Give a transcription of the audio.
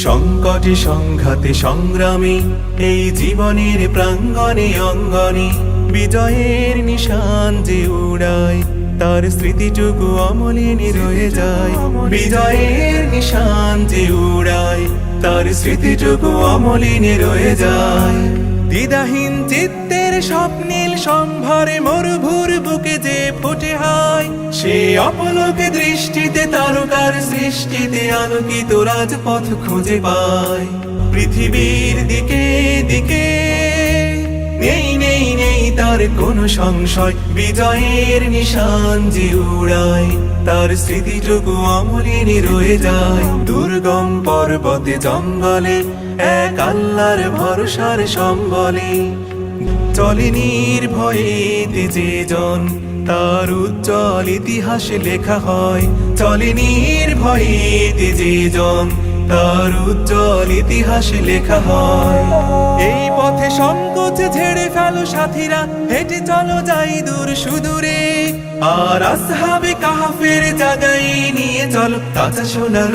সংকটে সংঘাতে সংগ্রামে এই জীবনের প্রাঙ্গণে অঙ্গনে বিজয়ের নিশান যে উড়ায় তার স্মৃতিটুকু অমলিনী রয়ে যায়। বিজয়ের নিশান যে উড়ায় তার স্মৃতিটুকু অমলিনী রয়ে যায়। দ্বিধাহীন চিত্তের স্বপ্নীল সম্ভারে মরুভুর বুকে যে ফুটে হয়, সে অপলকে দৃষ্টিতে তারকার সৃষ্টিতে আলোকিত রাজপথ খুঁজে পায়। পৃথিবীর দিকে দিকে নেই নেই নেই তার কোনো সংশয়, বিজয়ের নিশান যে উড়ায় তার স্মৃতিটুকু অমলিনী রয়ে যায়। দুর্গম পর্বতে জঙ্গলে এক আল্লাহর ভরসার সম্বলে চলে নির্ভয়ে যে জন তার উজ্জ্বল ইতিহাসে লেখা হয়। চলে নির্ভয়ে যে জন তার উজ্জ্বল ইতিহাসে লেখা হয়। এই পথে সংকোচ ঝেড়ে ফেলো সাথীরা, হেঁটে চলো যাই দূর সুদূরে। আর আসহাবে কাহফের জায়গায় নিয়ে চলো তাজা সোনার